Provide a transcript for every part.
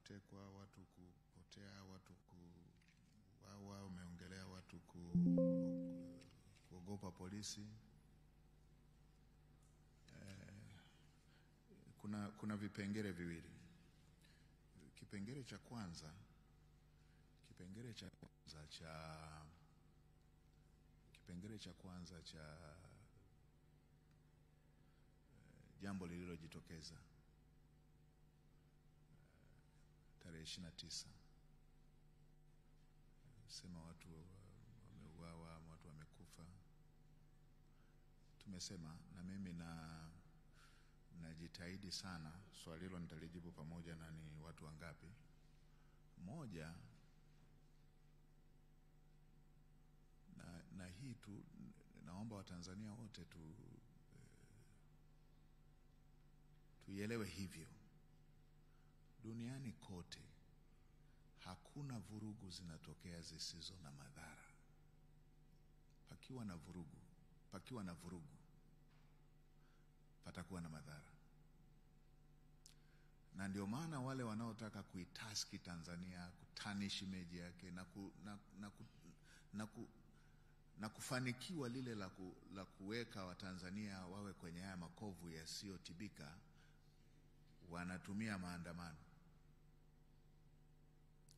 kutekwa, watu kupotea, watu kuuawa, umeongelea watu kuogopa polisi. Kuna vipengele viwili. Kipengele cha kwanza cha jambo lililojitokeza tarehe 29, sema watu wameuawa, watu wamekufa. Tumesema na mimi najitahidi sana, swali hilo nitalijibu pamoja na ni watu wangapi. Moja, na hii tu naomba Watanzania wote tuielewe hivyo. Duniani kote hakuna vurugu zinatokea zisizo na madhara. Pakiwa na vurugu patakuwa na madhara. Na ndio maana wale wanaotaka kuitaski Tanzania, kutanish image yake na kufanikiwa lile la kuweka Watanzania wawe kwenye haya makovu yasiyotibika, wanatumia maandamano.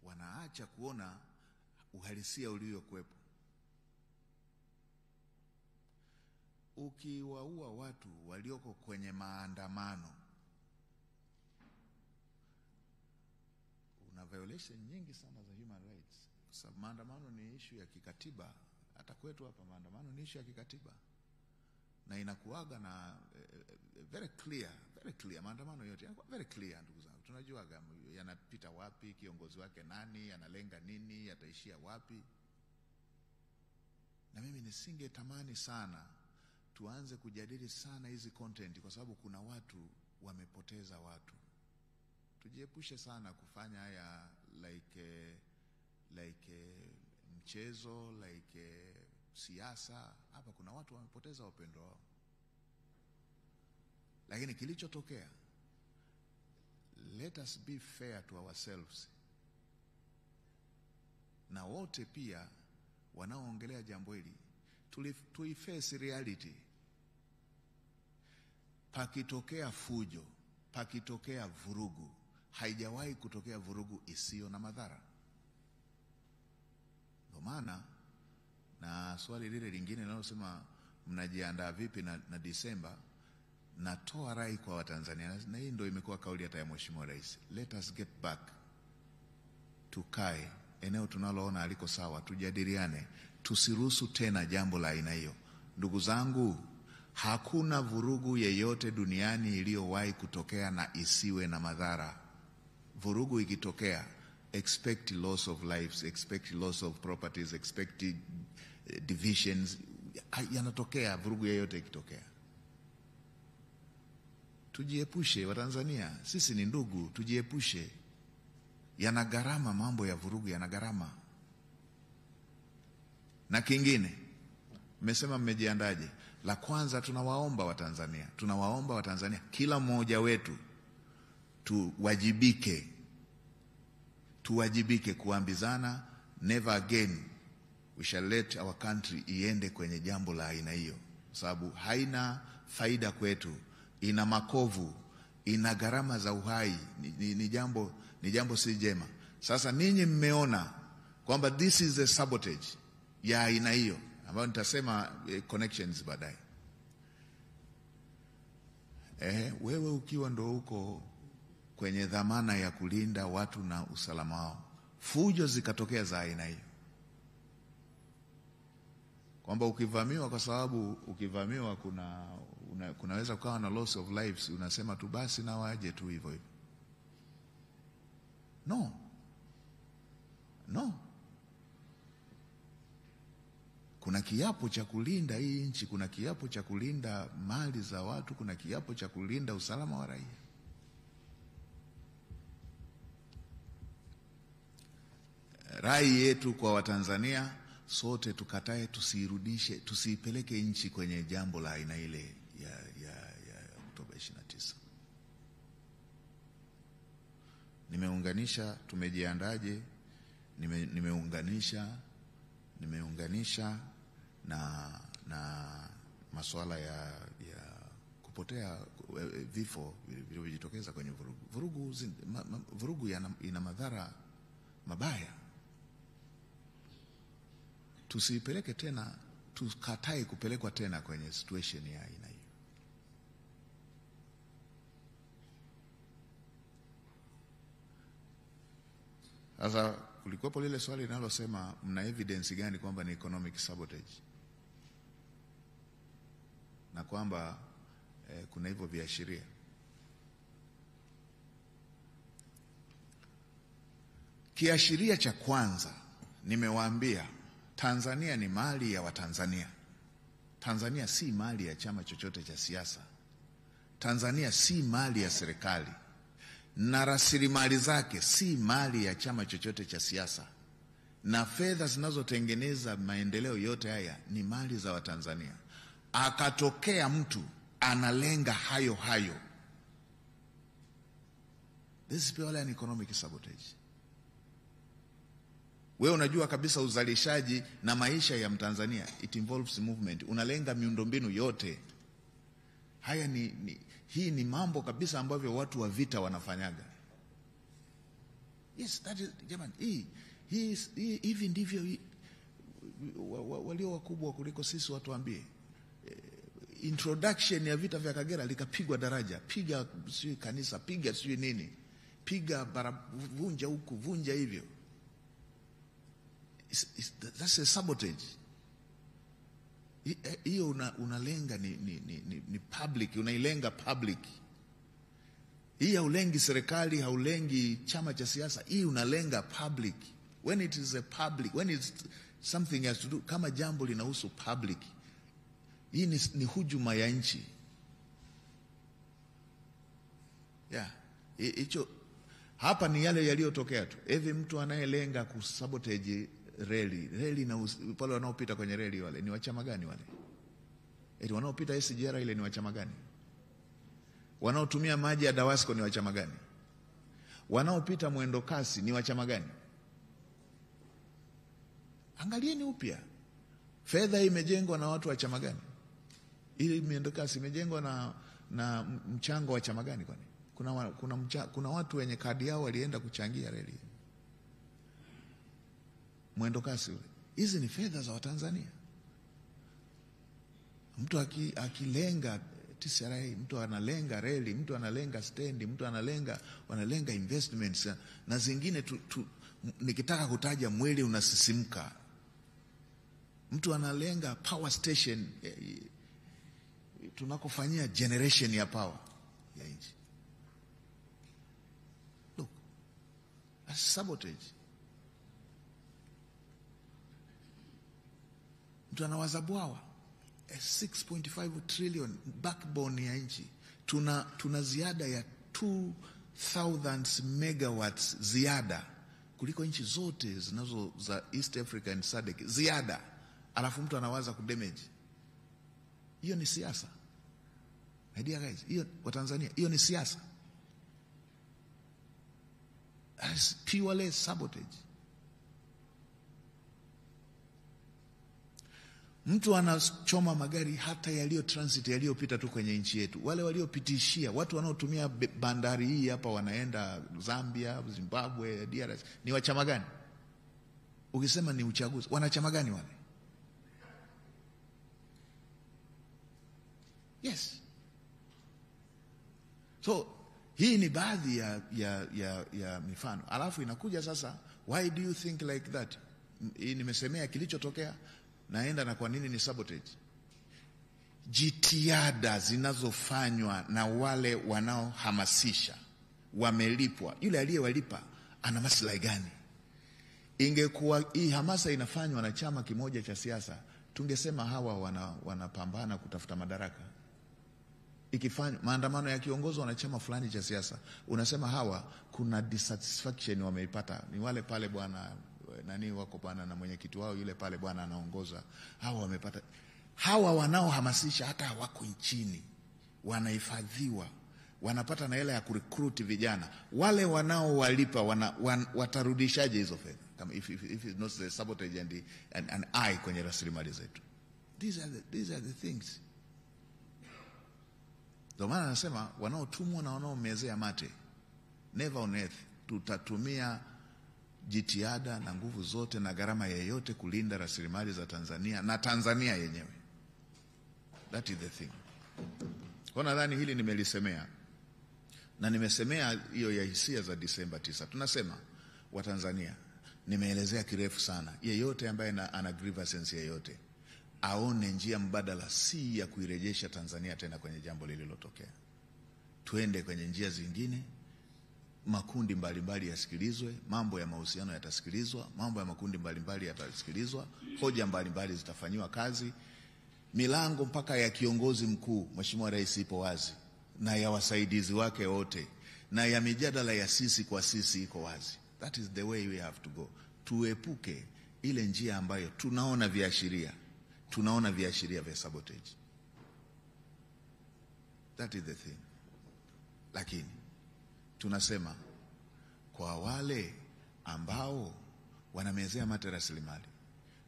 Wanaacha kuona uhalisia uliokuwepo. Ukiwaua watu walioko kwenye maandamano, una violation nyingi sana za human rights. Kwa sababu maandamano ni issue ya kikatiba. Hata kwetu hapa maandamano ni issue ya kikatiba. Na inakuaga na very clear maandamano yote yanakuwa very clear, ndugu zangu. Tunajuaga yanapita wapi, kiongozi wake nani, yanalenga nini, yataishia wapi. Na mimi nisingetamani sana tuanze kujadili sana hizi content, kwa sababu kuna watu wamepoteza watu. Tujiepushe sana kufanya haya like mchezo, like siasa. Hapa kuna watu wamepoteza wapendwa wao. Lakini kilichotokea, let us be fair to ourselves. Na wote pia wanaoongelea jambo hili tuiface reality. Pakitokea fujo, pakitokea vurugu, haijawahi kutokea vurugu isiyo na madhara. Ndio maana na swali lile lingine linalosema mnajiandaa vipi na Disemba, natoa rai kwa Watanzania, na hii ndio imekuwa kauli hata ya Mheshimiwa Rais. Let us get back, tukae eneo tunaloona aliko sawa, tujadiliane, tusiruhusu tena jambo la aina hiyo. Ndugu zangu, hakuna vurugu yeyote duniani iliyowahi kutokea na isiwe na madhara. Vurugu ikitokea, expect loss of lives, expect loss of properties, expect divisions. Yanatokea vurugu yeyote ikitokea. Tujiepushe Watanzania, sisi ni ndugu, tujiepushe. Yana gharama, mambo ya vurugu yana gharama. Na kingine, mmesema mmejiandaje? La kwanza, tunawaomba Watanzania kila mmoja wetu tuwajibike kuambizana, never again we shall let our country iende kwenye jambo la aina hiyo, sababu haina faida kwetu, ina makovu, ina gharama za uhai, ni jambo si jema. Sasa ninyi mmeona kwamba this is a sabotage ya aina hiyo, ambayo nitasema connections baadaye. Wewe ukiwa ndo uko kwenye dhamana ya kulinda watu na usalama wao, fujo zikatokea za aina hiyo, kwamba ukivamiwa, kwa sababu ukivamiwa kunaweza kuwa na loss of lives, unasema tu basi na waje tu hivyo hivyo. No. Kuna kiapo cha kulinda hii nchi, kuna kiapo cha kulinda mali za watu, kuna kiapo cha kulinda usalama wa raia. Rai yetu kwa Watanzania, sote tukatae, tusiipeleke nchi kwenye jambo la aina ile ya Oktoba 29. Nimeunganisha tumejiandaje, nimeunganisha na masuala ya kupotea, vifo vilivyojitokeza kwenye vurugu. Vurugu ina madhara mabaya. Tusipeleke tena, tukatae kupelekwa tena kwenye situation ya aina hiyo. Sasa kulikuwa lile swali linalosema mna evidence gani kwamba ni economic sabotage, na kwamba kuna hivyo viashiria. Kiashiria cha kwanza nimewaambia, Tanzania ni mali ya Watanzania. Tanzania si mali ya chama chochote cha siasa. Tanzania si mali ya serikali, na rasilimali zake si mali ya chama chochote cha siasa, na fedha zinazotengeneza maendeleo yote haya ni mali za Watanzania. Akatokea mtu analenga hayo, this is purely an economic sabotage. Wewe unajua kabisa uzalishaji na maisha ya Mtanzania, it involves movement. Unalenga miundombinu yote. Haya hii ni mambo kabisa ambavyo watu wa vita wanafanyaga. Yes, that is, jamani, hivi ndivyo walio wakubwa kuliko sisi watuambie. Introduction ya vita vya Kagera likapigwa daraja, piga sio kanisa, piga sio nini, piga vunja huku, vunja hivyo. That's a sabotage. Hiyo unalenga ni public, unailenga public. Hii haulengi serikali, haulengi chama cha siasa, hii unalenga public. When it is a public, when it's something has to do, kama jambo linahusu public, hii ni hujuma ya nchi. Hicho hapa ni yale yaliyotokea tu. Hivi mtu anayelenga kusabotage reli na pale wanaopita kwenye reli, wale ni wachama gani wale? Eti wanaopita SGR ile ni wachama gani? Wanaotumia maji ya Dawasco ni wachama gani? Wanaopita mwendo kasi ni wachama gani? Angalieni upya. Fedha imejengwa na watu wa chama gani? Ile mwendo kasi imejengwa na mchango wa chama gani kwani? Kuna watu wenye kadi yao walienda kuchangia reli. Mwendo kasi ule. Hizi ni fedha za Watanzania. Mtu akilenga TCRA, mtu analenga reli, mtu analenga stendi, mtu wanalenga investments na zingine nikitaka kutaja mwili unasisimka. Mtu analenga power station, tunakofanyia generation ya power ya nchi. Look, that's sabotage. Mtu anawaza bwawa 6.5 trillion, backbone ya nchi. Tuna ziada ya 2000 megawatts ziada kuliko nchi zote zinazo za East Africa and SADC, ziada. Alafu mtu anawaza kudamage. Hiyo ni siasa. Idea guys, hiyo wa Tanzania, hiyo ni siasa. It's purely sabotage. Mtu anachoma magari hata yaliyo transit, yaliyopita tu kwenye nchi yetu. Wale waliopitishia, watu wanaotumia bandari hii hapa wanaenda Zambia, Zimbabwe, DRC, ni wa chama gani? Ukisema ni uchaguzi, wana chama gani wale? Yes. So hii ni baadhi ya mifano. Alafu inakuja sasa, why do you think like that? Hii nimesemea kilichotokea, naenda na kwa nini ni sabotage. Jitihada zinazofanywa na wale wanaohamasisha wamelipwa. Yule aliyewalipa ana maslahi gani? Ingekuwa hii hamasa inafanywa na chama kimoja cha siasa, tungesema hawa wanapambana kutafuta madaraka. Ikifanywa maandamano yakiongozwa na chama fulani cha siasa, unasema hawa kuna dissatisfaction wameipata, ni wale pale bwana nani wako bwana na mwenyekiti wao yule pale bwana anaongoza, hawa wamepata. Hawa wanaohamasisha hata hawako nchini, wanahifadhiwa. wanapata na hela ya kurecruit vijana. Wale wanaowalipa watarudishaje hizo fedha kama if it's not the sabotage and eye kwenye rasilimali zetu? These are the things. Ndio maana nasema wanaotumwa na wanaomezea mate, never on earth tutatumia jitihada na nguvu zote na gharama yoyote kulinda rasilimali za Tanzania na Tanzania yenyewe. That is the thing. Kwa nadhani hili nimelisemea, na nimesemea hiyo ya hisia za Disemba 9. Tunasema Watanzania, nimeelezea kirefu sana, yeyote ambaye ana grievances yeyote aone njia mbadala, si ya kuirejesha Tanzania tena kwenye jambo lililotokea. Tuende kwenye njia zingine, makundi mbalimbali yasikilizwe, mambo ya mahusiano yatasikilizwa, mambo ya makundi mbalimbali yatasikilizwa, hoja mbalimbali zitafanywa kazi, milango mpaka ya kiongozi mkuu Mheshimiwa Rais ipo wazi, na ya wasaidizi wake wote, na ya mijadala ya sisi kwa sisi iko wazi. That is the way we have to go. Tuepuke ile njia ambayo tunaona viashiria vya sabotage. That is the thing. Lakini tunasema kwa wale ambao wanamezea mate rasilimali,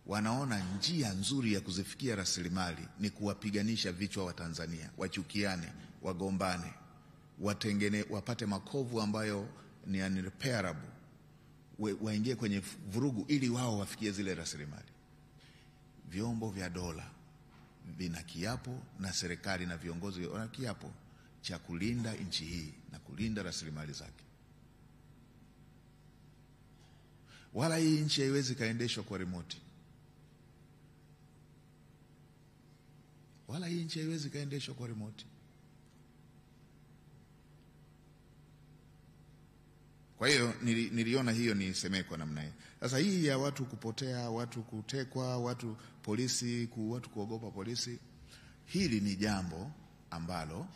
wanaona njia nzuri ya kuzifikia rasilimali ni kuwapiganisha vichwa wa Tanzania, wachukiane, wagombane, wapate makovu ambayo ni unrepairable, waingie kwenye vurugu ili wao wafikie zile rasilimali. Vyombo vya dola vina kiapo, na serikali na viongozi wana kiapo cha kulinda nchi hii na kulinda rasilimali zake. Wala hii nchi haiwezi kaendeshwa kwa remote. Kwa hiyo niliona hiyo nisemee kwa namna hiyo. Sasa hii ya watu kupotea, watu kutekwa, watu kuogopa polisi, hili ni jambo ambalo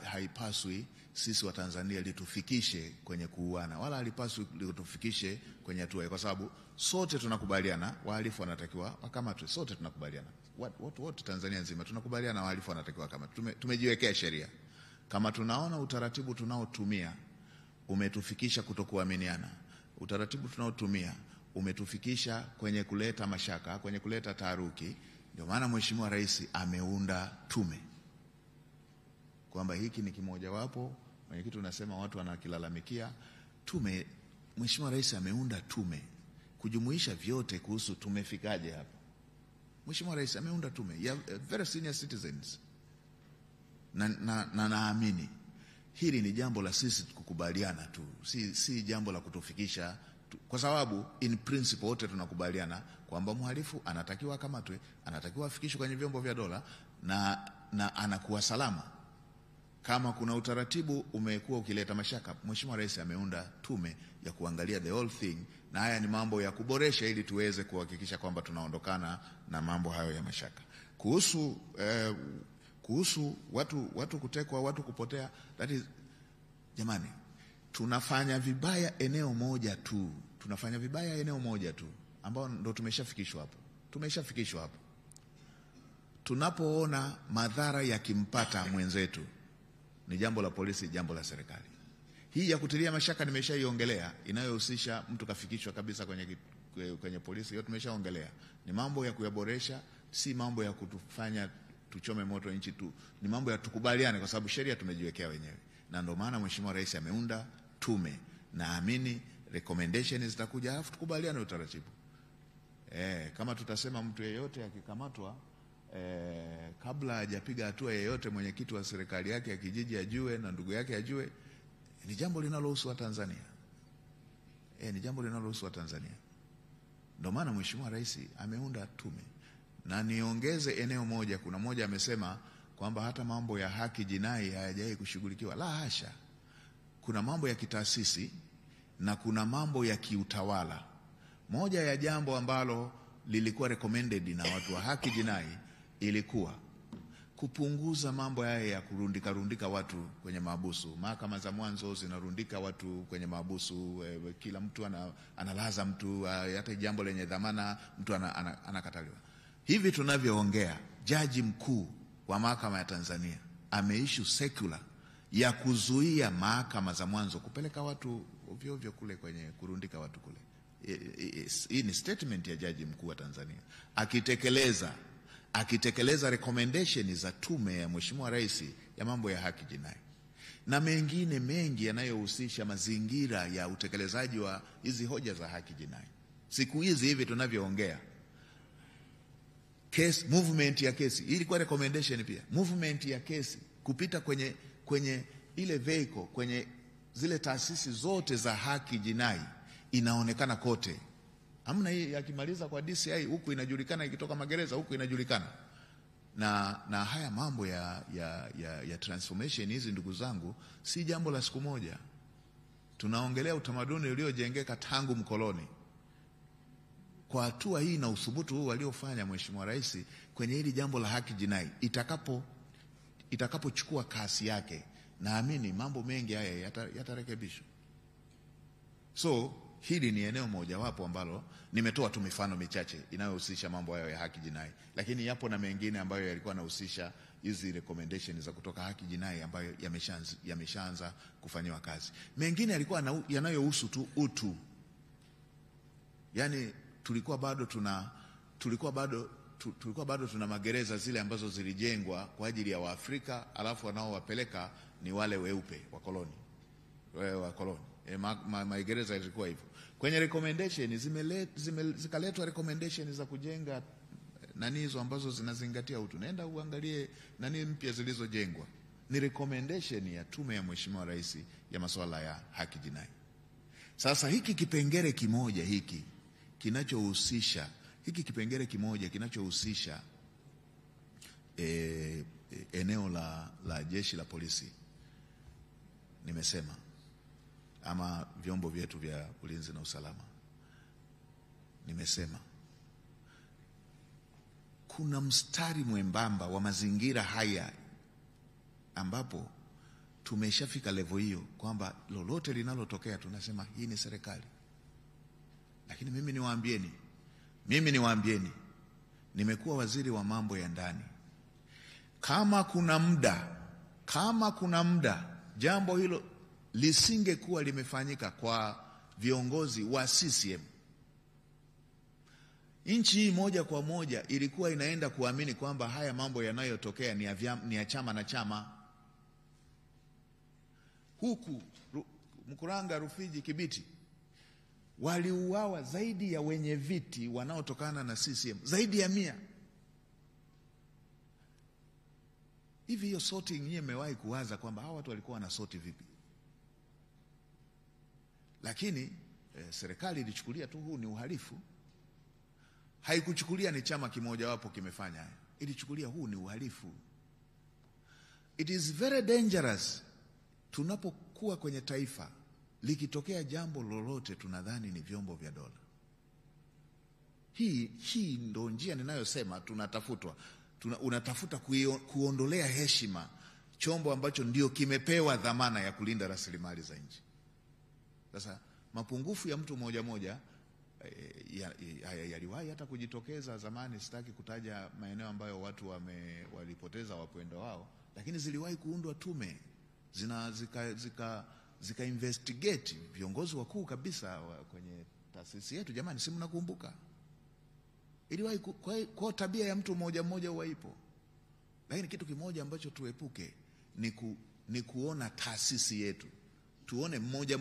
haipaswi sisi wa Tanzania litufikishe kwenye kuuana, wala halipaswi litufikishe kwenye hatua, kwa sababu sote tunakubaliana wahalifu wanatakiwa wakamatwe. Sote tunakubaliana, watu wote Tanzania nzima tunakubaliana wahalifu wanatakiwa wakamatwe. Tumejiwekea sheria. Kama tunaona utaratibu tunaotumia umetufikisha kutokuaminiana, utaratibu tunaotumia umetufikisha kwenye kuleta mashaka, kwenye kuleta taharuki, ndio maana Mheshimiwa Rais ameunda tume, kwamba hiki ni kimojawapo. Mwenyekiti unasema watu wanakilalamikia tume. Mheshimiwa Rais ameunda tume kujumuisha vyote kuhusu tumefikaje hapa. Mheshimiwa Rais ameunda tume ya very senior citizens, na naamini hili ni jambo la sisi kukubaliana tu, si jambo la kutufikisha tu, kwa sababu in principle wote tunakubaliana kwamba mhalifu anatakiwa akamatwe, anatakiwa afikishwe kwenye vyombo vya dola na anakuwa salama. Kama kuna utaratibu umekuwa ukileta mashaka, Mheshimiwa Rais ameunda tume ya kuangalia the whole thing, na haya ni mambo ya kuboresha ili tuweze kuhakikisha kwamba tunaondokana na mambo hayo ya mashaka. Kuhusu watu kutekwa, watu kupotea, that is, jamani, tunafanya vibaya eneo moja tu, ambao ndo tumeshafikishwa hapo. Tunapoona madhara yakimpata mwenzetu, ni jambo la polisi, jambo la serikali. Hii ya kutilia mashaka nimeshaiongelea, inayohusisha mtu kafikishwa kabisa kwenye polisi, hiyo tumeshaongelea. Ni mambo ya kuyaboresha, si mambo ya kutufanya tuchome moto nchi tu, ni mambo ya tukubaliane, kwa sababu sheria tumejiwekea wenyewe. Na ndio maana Mheshimiwa Rais ameunda tume. Naamini recommendation zitakuja, alafu tukubaliane utaratibu. Kama tutasema mtu yeyote akikamatwa, kabla hajapiga hatua yeyote, mwenyekiti wa serikali yake ya kijiji ajue na ndugu yake ajue, ni jambo linalohusu wa Tanzania. Ndio maana Mheshimiwa Rais ameunda tume. Na niongeze eneo moja, kuna moja amesema kwamba hata mambo ya haki jinai hayajawahi kushughulikiwa. La hasha. Kuna mambo ya kitaasisi na kuna mambo ya kiutawala. Moja ya jambo ambalo lilikuwa recommended na watu wa haki jinai ilikuwa kupunguza mambo haya ya kurundika watu kwenye mahabusu. Mahakama za mwanzo zinarundika watu kwenye mahabusu, kila mtu analaza mtu, hata jambo lenye dhamana mtu anakataliwa. Hivi tunavyoongea, jaji mkuu wa mahakama ya Tanzania ameissue circular ya kuzuia mahakama za mwanzo kupeleka watu ovyo ovyo kule kwenye kurundika watu kule. Hii ni statement ya Jaji Mkuu wa Tanzania akitekeleza recommendation za tume ya Mheshimiwa Rais ya mambo ya haki jinai na mengine mengi yanayohusisha mazingira ya utekelezaji wa hizi hoja za haki jinai. Siku hizi hivi tunavyoongea, case movement ya kesi ilikuwa recommendation pia, movement ya kesi kupita kwenye ile vehicle, kwenye zile taasisi zote za haki jinai inaonekana kote. Hamna hii akimaliza kwa DCI huku inajulikana, ikitoka magereza huku inajulikana. Na haya mambo ya transformation hizi, ndugu zangu, si jambo la siku moja. Tunaongelea utamaduni uliojengeka tangu mkoloni. Kwa hatua hii na uthubutu huu waliofanya Mheshimiwa Rais kwenye hili jambo la haki jinai, itakapochukua kasi yake, naamini mambo mengi haya yatarekebishwa. So hili ni eneo moja wapo ambalo nimetoa tu mifano michache inayohusisha mambo hayo ya haki jinai, lakini yapo na mengine ambayo yalikuwa yanahusisha hizi recommendations za kutoka haki jinai ambayo yameshaanza kufanywa kazi. Mengine yalikuwa yanayohusu tu utu. Yani tulikuwa bado tuna magereza zile ambazo zilijengwa kwa ajili ya Waafrika, alafu wanaowapeleka ni wale weupe wakoloni. Magereza yalikuwa hivyo. Kwenye recommendation zikaletwa recommendation za kujenga hizo ambazo zinazingatia utu. Nenda uangalie mpya zilizojengwa. Ni recommendation ya tume ya Mheshimiwa Rais ya masuala ya haki jinai. Sasa hiki kipengele kimoja kinachohusisha eneo la jeshi la polisi, nimesema, ama vyombo vyetu vya ulinzi na usalama, nimesema kuna mstari mwembamba wa mazingira haya ambapo tumeshafika level hiyo kwamba lolote linalotokea tunasema hii ni serikali. Lakini mimi niwaambieni, nimekuwa waziri wa mambo ya ndani. Kama kuna muda jambo hilo lisingekuwa limefanyika kwa viongozi wa CCM, nchi hii moja kwa moja ilikuwa inaenda kuamini kwamba haya mambo yanayotokea ni ya chama na chama. Huku Mkuranga, Rufiji, Kibiti waliuawa zaidi ya wenye viti wanaotokana na CCM, zaidi ya 100. Hivi hiyo sorting nyie mmewahi kuwaza kwamba hawa watu walikuwa na soti vipi? Lakini serikali ilichukulia tu huu ni uhalifu. Haikuchukulia ni chama kimoja wapo kimefanya haya. Ilichukulia huu ni uhalifu. It is very dangerous tunapokuwa kwenye taifa, likitokea jambo lolote tunadhani ni vyombo vya dola. Hii ndo njia ninayosema tunatafutwa. Unatafuta kuondolea heshima chombo ambacho ndio kimepewa dhamana ya kulinda rasilimali za nchi. Sasa mapungufu ya mtu moja yaliwahi hata kujitokeza zamani. Sitaki kutaja maeneo ambayo watu walipoteza wapendwa wao, lakini ziliwahi kuundwa tume zika investigate viongozi wakuu kabisa kwenye taasisi yetu. Jamani, si mnakumbuka? Iliwahi kwa tabia ya mtu mmoja huwaipo. Lakini kitu kimoja ambacho tuepuke ni kuona taasisi yetu, tuone mmoja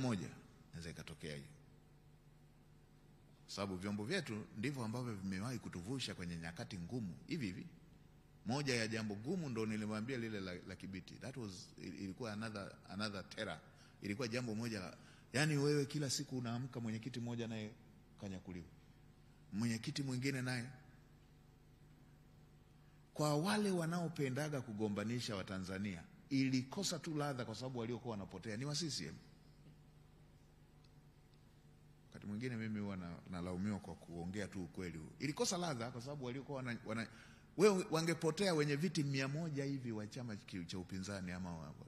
naweza ikatokea hiyo. Sababu vyombo vyetu ndivyo ambavyo vimewahi kutuvusha kwenye nyakati ngumu hivi. Moja ya jambo gumu ndo nilimwambia lile la Kibiti. Ilikuwa another terror. Ilikuwa jambo moja, yani wewe kila siku unaamka mwenyekiti mmoja naye kanyakuliwa, mwenyekiti mwingine naye. Kwa wale wanaopendaga kugombanisha Watanzania, ilikosa tu ladha kwa sababu waliokuwa wanapotea ni wa CCM. Wakati mwingine mimi huwa nalaumiwa kwa kuongea tu ukweli huu. Ilikosa ladha kwa sababu waliokuwa wewe wangepotea wenye viti 100 hivi wa chama cha upinzani ama watu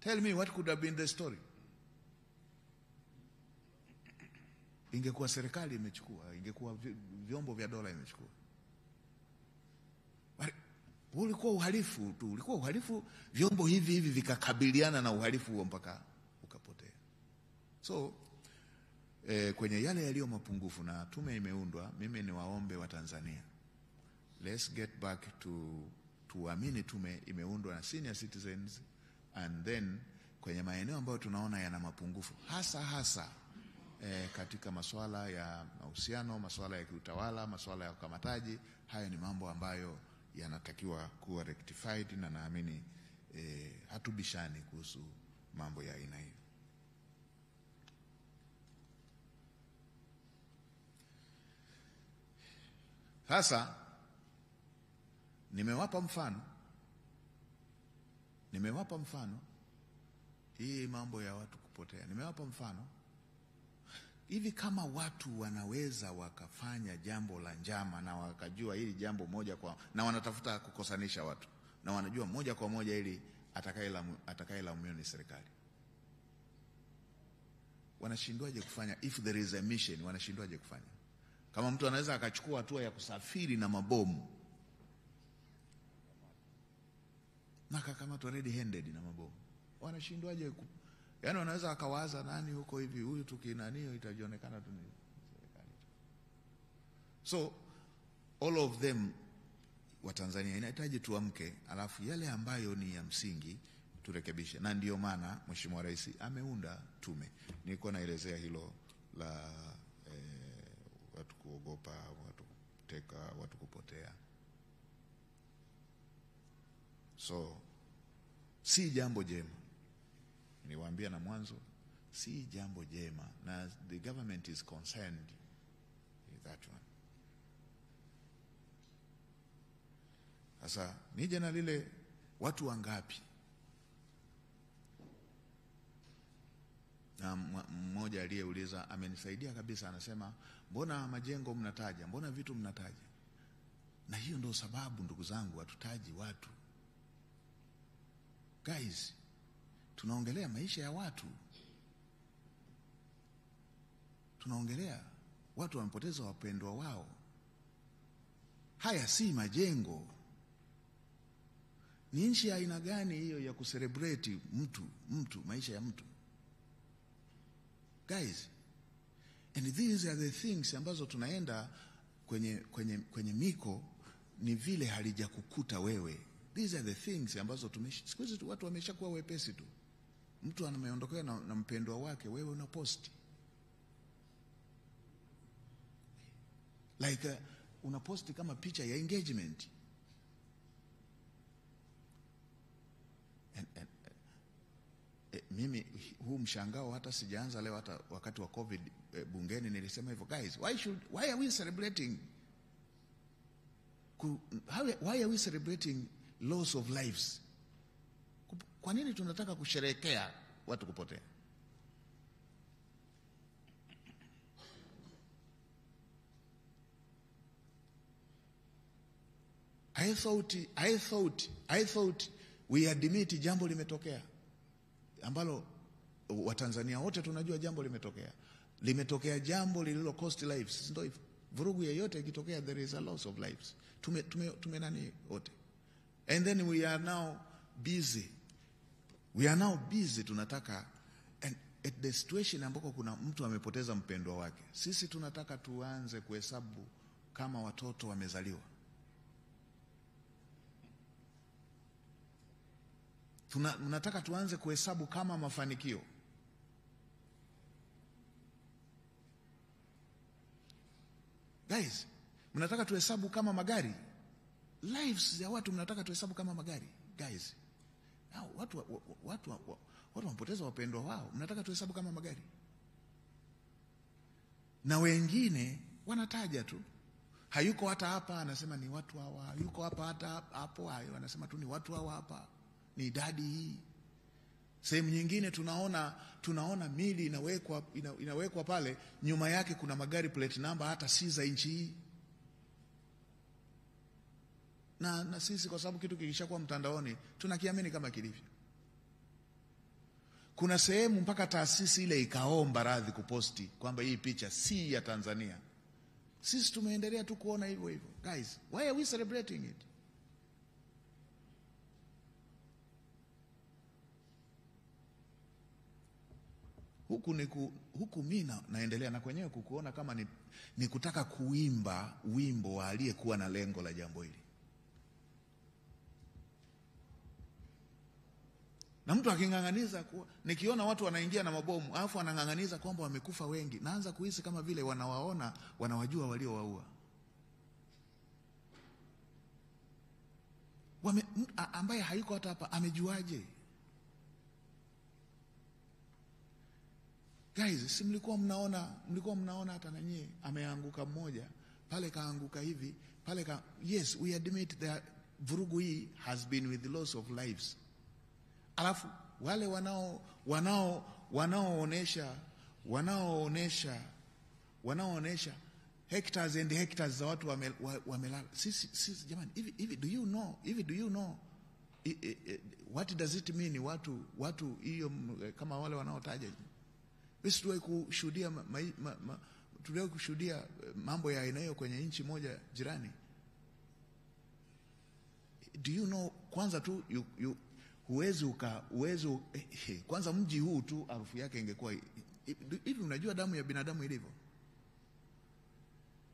Tell me what could have been the story. Ingekuwa serikali imechukua, ingekuwa vyombo vya dola imechukua. ulikuwa uhalifu tu, ulikuwa uhalifu, vyombo hivi vikakabiliana na uhalifu huo mpaka ukapotea. So kwenye yale yaliyo mapungufu, na tume imeundwa, mimi ni waombe wa Tanzania, let's get back to tuamini tume imeundwa na senior citizens, and then kwenye maeneo ambayo tunaona yana mapungufu hasa katika masuala ya mahusiano, masuala ya kiutawala, masuala ya ukamataji, haya ni mambo ambayo yanatakiwa kuwa rectified, na naamini hatubishani kuhusu mambo ya aina hiyo. Sasa nimewapa mfano hii mambo ya watu kupotea. Nimewapa mfano hivi, kama watu wanaweza wakafanya jambo la njama na wakajua hili jambo moja kwa, na wanatafuta kukosanisha watu na wanajua moja kwa moja ili atakayelaumiwa ni serikali, wanashindwaje kufanya? If there is a mission, wanashindwaje kufanya? Kama mtu anaweza akachukua hatua ya kusafiri na mabomu na kakamatwa red handed na mabomu, wanashindwaje? Yaani wanaweza akawaza nani huko hivi, huyu tukinanio itajionekana tu ni serikali. So all of them wa Tanzania inahitaji tuamke, alafu yale ambayo ni ya msingi turekebishe, na ndio maana Mheshimiwa Rais ameunda tume. Nilikuwa naelezea hilo la watu kuogopa, watu kuteka, watu kupotea. So si jambo jema, niwaambia na mwanzo, si jambo jema, na the government is concerned with that one. Sasa nije na lile, watu wangapi? Na mmoja aliyeuliza amenisaidia kabisa, anasema mbona majengo mnataja, mbona vitu mnataja? Na hiyo ndio sababu, ndugu zangu, hatutaji watu. Guys, tunaongelea maisha ya watu, tunaongelea watu wamepoteza wapendwa wao. Haya si majengo. Ni nchi ya aina gani hiyo ya kucelebrate mtu maisha ya mtu? Guys, and these are the things ambazo tunaenda kwenye miko, ni vile halijakukuta wewe. These are the things ambazo siku hizi watu wameshakuwa wepesi tu. Mtu ameondokea na mpendwa wake, wewe una post like una post kama picha ya engagement. Mimi huu mshangao hata sijaanza leo, hata wakati wa COVID bungeni nilisema hivyo, guys, why are we celebrating why are we celebrating loss of lives? Kwa nini tunataka kusherehekea watu kupotea? I thought we admit jambo limetokea ambalo Watanzania wote tunajua jambo limetokea jambo lililo cost lives, ndio hivyo. Vurugu yoyote ikitokea, there is a loss of lives. Tume nani wote, and then we are now busy tunataka, and at the situation ambako kuna mtu amepoteza mpendwa wake, sisi tunataka tuanze kuhesabu kama watoto wamezaliwa. Tunataka tuanze kuhesabu kama mafanikio. Guys, mnataka tuhesabu kama magari. Lives ya watu mnataka tuhesabu kama magari. Guys, watu wamepoteza wapendwa wao, mnataka tuhesabu kama magari. Na wengine wanataja tu, hayuko hata hapa, anasema ni watu hawa, hayuko hapa hata hapo, hayo anasema tu ni watu hawa hapa, ni idadi hii. Sehemu nyingine tunaona mili inawekwa pale, nyuma yake kuna magari plate number hata si za nchi hii. Na sisi kwa sababu kitu kilishakuwa mtandaoni tunakiamini kama kilivyo. Kuna sehemu mpaka taasisi ile ikaomba radhi kuposti kwamba hii picha si ya Tanzania. Sisi tumeendelea tu kuona hivyo hivyo. Guys, why are we celebrating it? huku mimi naendelea na kwenyewe kukuona kama ni kutaka kuimba wimbo wa aliyekuwa na lengo la jambo hili. Na mtu aking'ang'aniza nikiona watu wanaingia na mabomu alafu anang'ang'aniza kwamba wamekufa wengi, naanza kuhisi kama vile wanawajua waliowaua. Ambaye haiko hata hapa amejuaje? Guys, si mlikuwa mnaona hata na nyie ameanguka mmoja, pale kaanguka hivi, yes, we admit that vurugu hii has been with the loss of lives. Alafu wale wanaoonesha hectares and hectares za watu wamelala. Sisi jamani, hivi do you know what does it mean watu hiyo kama wale wanaotaja? Sisi tuliwahi kushuhudia mambo ya aina hiyo kwenye nchi moja jirani. Do you know, kwanza tu uwezo kwanza mji huu tu harufu yake ingekuwa hivi. Unajua damu ya binadamu ilivyo?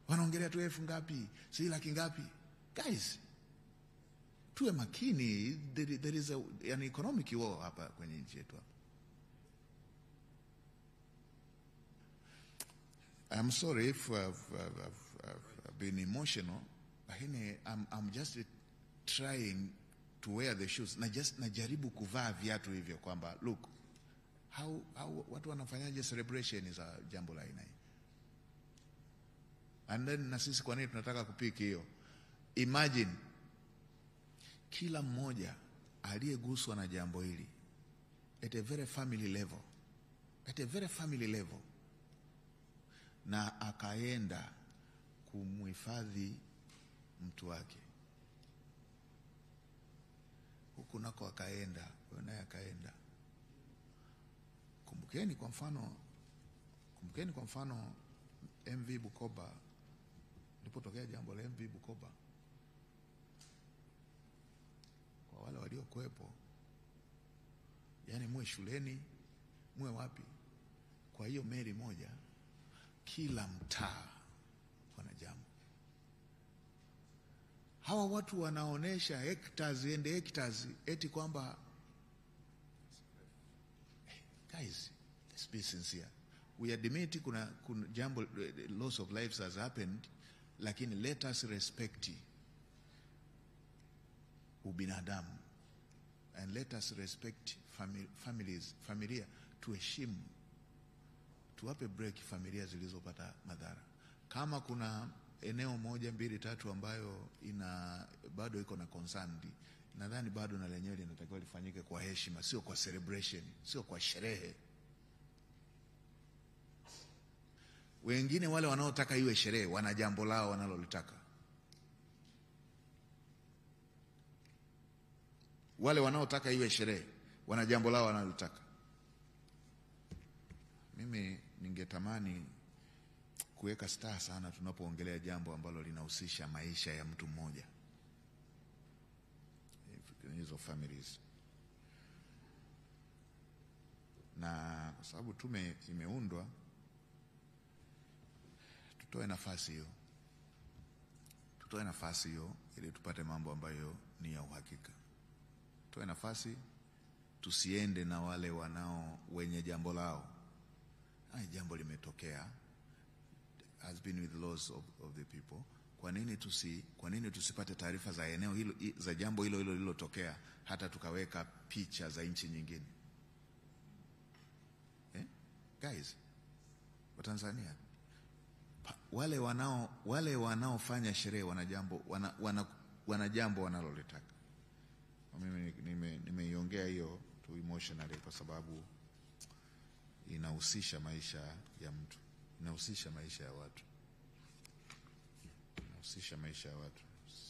Wanaongelea tu elfu ngapi, si laki ngapi. Guys, tuwe makini. There is an economic war hapa kwenye nchi yetu hapa. I'm sorry if I've been emotional, lakini I'm just trying to wear the shoes. Najaribu kuvaa viatu hivyo kwamba look how watu wanafanyaje celebration za jambo la aina hii. And then na sisi kwa nini tunataka kupiki hiyo? Imagine kila mmoja aliyeguswa na jambo hili at a very family level, na akaenda kumhifadhi mtu wake huku nako, akaenda naye akaenda. Kumbukeni kwa mfano MV Bukoba, lipotokea jambo la MV Bukoba, kwa wale waliokuepo, yani muwe shuleni, muwe wapi, kwa hiyo meli moja kila mtaa wana jambo. Hawa watu wanaonesha hectares and hectares eti kwamba, guys, let's be sincere. We admit kuna jambo, loss of lives has happened, lakini let us respect ubinadamu, and let us respect familia, tuheshimu, tuwape break familia zilizopata madhara. Kama kuna eneo 1, 2, 3 ambayo bado iko na concern, nadhani bado na lenyewe linatakiwa lifanyike kwa heshima, sio kwa celebration, sio kwa sherehe. Wengine wale wanaotaka iwe sherehe wana jambo lao wanalolitaka. Wale wanaotaka iwe sherehe wana jambo lao wanalotaka. Mimi ningetamani kuweka star sana tunapoongelea jambo ambalo linahusisha maisha ya mtu mmoja, hizo families. Na kwa sababu tume imeundwa, tutoe nafasi hiyo ili tupate mambo ambayo ni ya uhakika. Tutoe nafasi, tusiende na wale wenye jambo lao. Jambo limetokea, has been with the loss of the people. Kwa nini tusipate taarifa za eneo hilo, za jambo hilo lililotokea, hata tukaweka picha za nchi nyingine? Guys, wa Tanzania, wale wanaofanya sherehe wana jambo wanalolitaka. Mimi nimeiongea hiyo tu emotionally kwa sababu inahusisha maisha ya mtu, inahusisha maisha ya watu,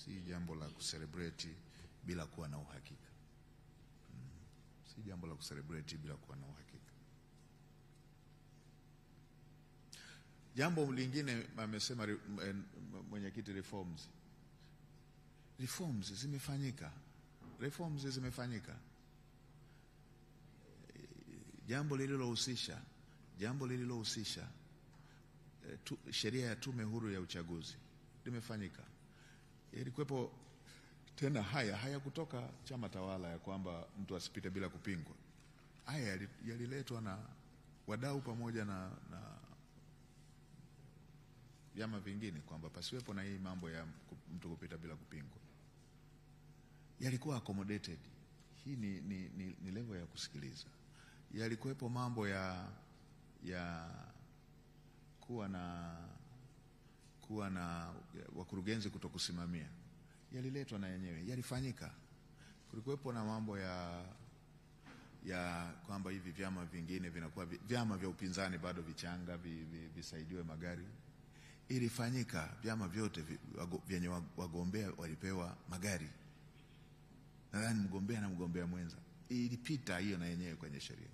si jambo la kucelebrate bila kuwa na uhakika. Si jambo la kucelebrate bila kuwa na uhakika. Jambo lingine amesema mwenyekiti, reforms zimefanyika. Jambo lililohusisha jambo lililohusisha sheria ya Tume Huru ya Uchaguzi limefanyika. Ilikuwepo tena haya kutoka chama tawala ya kwamba mtu asipite bila kupingwa. Haya yaliletwa na wadau pamoja na vyama vingine kwamba pasiwepo na hii mambo ya mtu kupita bila kupingwa. Yalikuwa accommodated. Hii ni level ya kusikiliza. Yalikuwepo mambo ya kuwa na wakurugenzi kutokusimamia. Yaliletwa na yenyewe, yalifanyika. Kulikuwepo na mambo ya kwamba hivi vyama vingine vinakuwa vyama vya upinzani bado vichanga visaidiwe magari. Ilifanyika, vyama vyote vyenye wagombea walipewa magari. Nadhani mgombea na mgombea mwenza. Ilipita hiyo na yenyewe kwenye sheria.